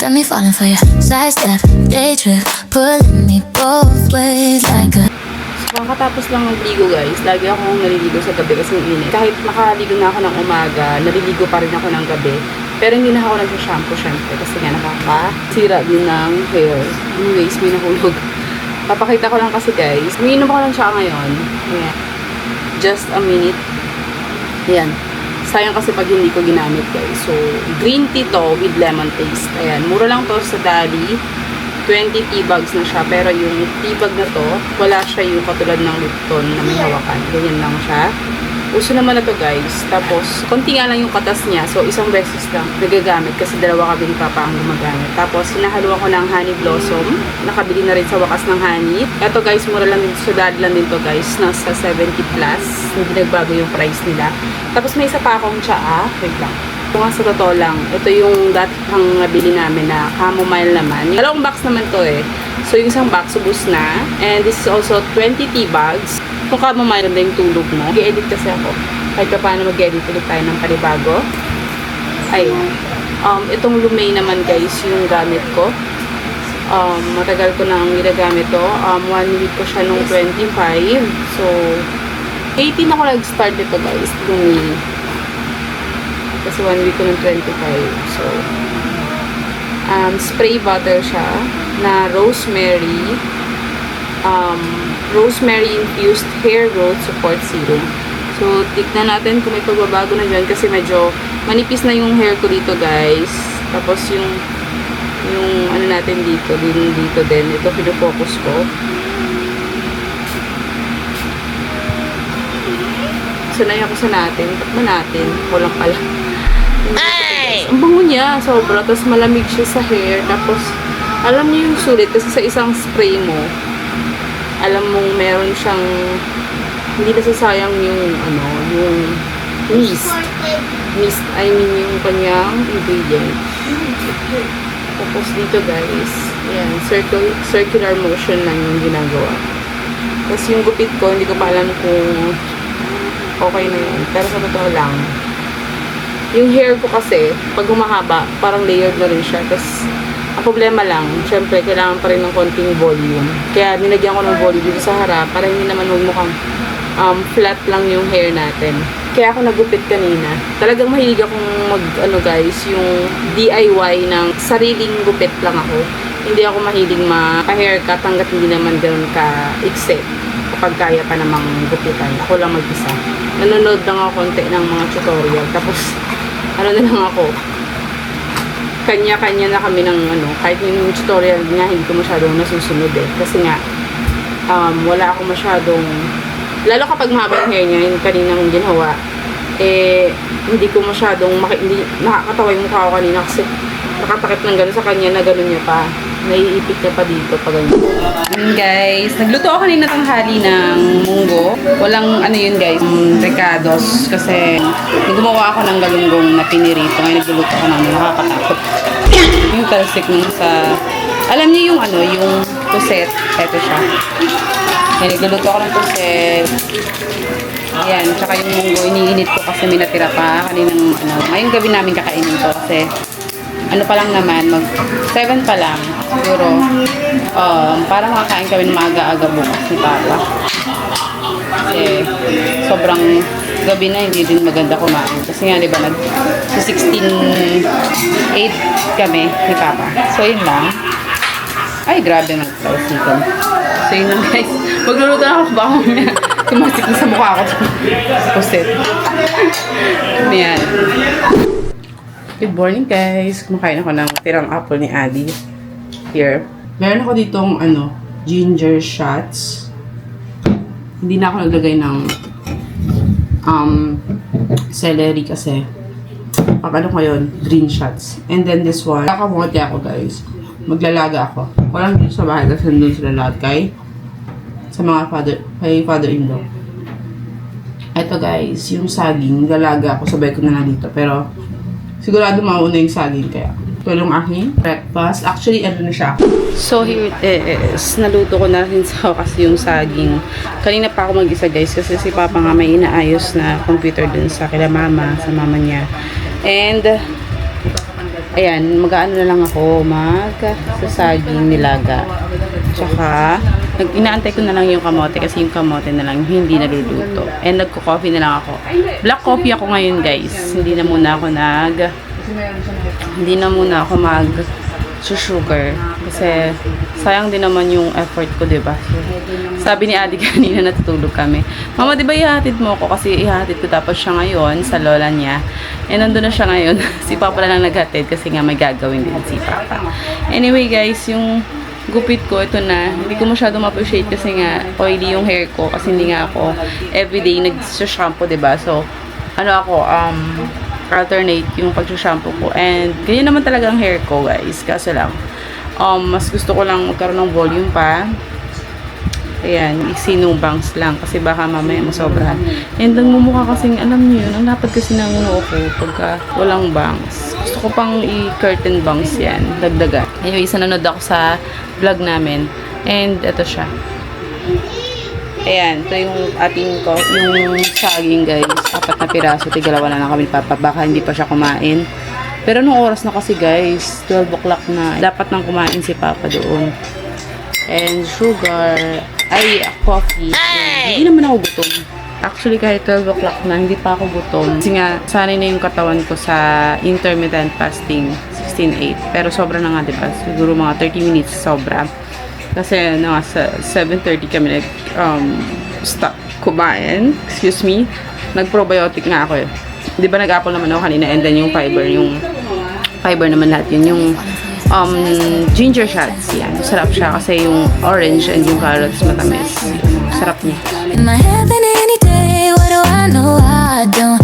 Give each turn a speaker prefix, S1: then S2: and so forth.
S1: got me falling for you. Sidestep, day trip, pulling me both ways like a.
S2: Kakatapos lang magligo guys, lagi akong naliligo sa gabi kasi init. Kahit nakaligo na ako ng umaga, naliligo pa rin ako ng gabi. Pero hindi na ako nag-shampoo syempre kasi nga nakakasira din ng hair. Anyways, may nahulog. Papakita ko lang kasi guys, umiinom ko lang siya ngayon. Ayan. Just a minute. Ayan. Sayang kasi pag hindi ko ginamit guys. So, green tea to with lemon taste. Ayan. Mura lang to sa Dali. 20 tea bags na siya. Pero yung tea bag na to, wala siya yung katulad ng Lipton na may hawakan. Ganyan lang siya. Uso naman na to guys. Tapos, konti nga lang yung katas niya. So, isang beses lang nagagamit kasi dalawa kami ni Papa ang gumagamit. Tapos, sinahaluan ko ng honey blossom. Nakabili na rin sa wakas ng honey. Ito guys, mura lang din. So, dad lang din to guys. Nasa 70 plus. Hindi nagbago yung price nila. Tapos, may isa pa akong tsaa. Wait lang. Kung nga sa totoo lang, ito yung dating nabili namin na chamomile naman. Dalawang box naman to eh. So, yung isang box, ubus na. And this is also 20 tea bags. Kung chamomile na yung tulog mo. Mag-edit kasi ako. Kahit pa paano mag-edit ulit tayo ng panibago. Ay, itong Lumay naman guys, yung gamit ko. Matagal ko nang ginagamit to. 1 week ko siya nung 25. So, 18 ako nag-start dito guys. Lumay. Kasi 1 week ko ng 25. So, spray bottle siya na rosemary infused hair growth support serum. So, tignan natin kung may pagbabago na dyan kasi medyo manipis na yung hair ko dito guys. Tapos yung ano natin dito din. Ito pinofocus ko. Sanay ako sa natin. Takbo natin. Walang pala. Ay! Ang bango niya. Sobra. Tapos malamig siya sa hair. Tapos, alam niyo yung sulit. Kasi sa isang spray mo, alam mong meron siyang hindi nasasayang yung yung mist. I mean yung kanyang ingredient. Tapos dito guys, yan, circular motion lang yung ginagawa. Tapos yung gupit ko, hindi ko pa alam kung okay na yun. Pero sa totoo lang, yung hair ko kasi, pag humahaba, parang layered na rin siya. Tapos, ang problema lang, syempre, kailangan pa rin ng konting volume. Kaya, nilagyan ko ng volume dito sa harap para hindi naman magmukhang flat lang yung hair natin. Kaya ako nagupit kanina. Talagang mahilig akong guys, yung DIY ng sariling gupit lang ako. Hindi ako mahilig maka-haircut hanggat hindi naman ganoon ka-ikse. Kapag kaya pa namang gupitan. Ako lang mag-isa. Nanonood lang ako konti ng mga tutorial. Tapos, na lang ako. Kanya-kanya na kami ng kahit yung tutorial nga, hindi ko masyadong nasusunod eh. Kasi nga, wala ako masyadong, lalo kapag mahaba yung hair niya, yung kaninang ginawa, hindi ko masyadong, nakakatawa yung mukha ko kanina kasi nakatakip ng gano'n sa kanya na gano'n niya pa. Naiipit niya pa dito pa ganyan. Guys, nagluto ako kanina tanghali ng munggo. Walang yun guys, recados. Kasi gumawa ako ng galunggong na pinirito. Ngayon nagluluto ako ng nakakatakot. Yung talsik nung sa, alam niyo yung yung puset. Ito siya. Ngayon nagluluto ako ng puset. Ayan, tsaka yung munggo, iniinit ko kasi may natira pa. Kaninang ngayong gabi namin kakainin to kasi pa lang naman, 7 pa lang. Siguro, parang makakain kami ng maaga-aga bukas ni Papa. Kasi, sobrang gabi na, hindi din maganda kumain. Kasi nga, di ba, 16:08 kami ni Papa. So, yun lang. Ay, grabe nagtawasikan. So, yun lang, guys. Magluluto na ako ba ako niya? Tumasik na sa mukha ko. Puset. Ayan. Good morning guys! Kumakain ako ng tirang apple ni Adi. Here. Meron ako ditong ginger shots. Hindi na ako naglagay ng celery kasi pag ko yun, green shots. And then this one, kakamote ako guys. Maglalaga ako. Walang dito sa bahay kasi nandun sila lahat sa mga father-in-law. Ito guys, yung saging, lalaga ako, sabay ko na lang dito. Pero sigurado mauna yung saging kaya. Ito yung aking breakfast. Actually, na siya. So, here it is. Naluto ko na rin sa kasi yung saging. Kanina pa ako mag-isa guys kasi si Papa nga may inaayos na computer dun sa kila mama, sa mama niya. And, Ayan, mag-ano na lang ako, mag-sasaging nilaga. Tsaka, inaantay ko na lang yung kamote kasi yung kamote na lang hindi naluluto. And nagko-coffee na lang ako. Black coffee ako ngayon, guys. Hindi na muna ako mag-sugar. Kasi, sayang din naman yung effort ko, diba? So, sabi ni Adi kanina natutulog kami. Mama, diba ihatid mo ako? Kasi ihatid ko tapos siya ngayon sa lola niya. Eh, nandun na siya ngayon. Si Papa na lang naghatid kasi nga may gagawin din si Papa. Anyway, guys, yung gupit ko, ito na. Hindi ko masyadong ma-appreciate kasi nga oily yung hair ko. Kasi hindi nga ako everyday nag-shampoo, diba? So, alternate yung pag-shampoo ko. And, ganyan naman talaga ang hair ko, guys. Kaso lang, mas gusto ko lang magkaroon ng volume pa. Ayan, isinong bangs lang kasi baka mamaya masobrahan. And ang mumukha kasing, alam niyo yun, ang lapad kasi ng noo ko pagka walang bangs. Gusto ko pang i-curtain bangs yan, dagdagan. Anyway, isa nanood ako sa vlog namin. And ito siya. Ayan, ito yung ating yung saging, guys. 4 na piraso, tigalawa na lang kami ni Papa. Baka hindi pa siya kumain. Pero nung oras na kasi, guys, 12 o'clock na. Dapat nang kumain si Papa doon. And sugar, coffee. Hindi naman ako gutom. Actually, kahit 12 o'clock na, hindi pa ako gutom. Kasi nga, sanay na yung katawan ko sa intermittent fasting, 16-8. Pero sobra na nga, diba? Siguro mga 30 minutes, sobra. Kasi, sa 7:30 kami stop kumain. Excuse me. Nag-probiotic nga ako eh. Diba nag-apple naman ako kanina, and then yung fiber naman lahat yun. Yung ginger shots, yan. Sarap siya kasi yung orange and yung carrots matamis. Sarap niya.
S1: In my heaven any day, what do I know? I don't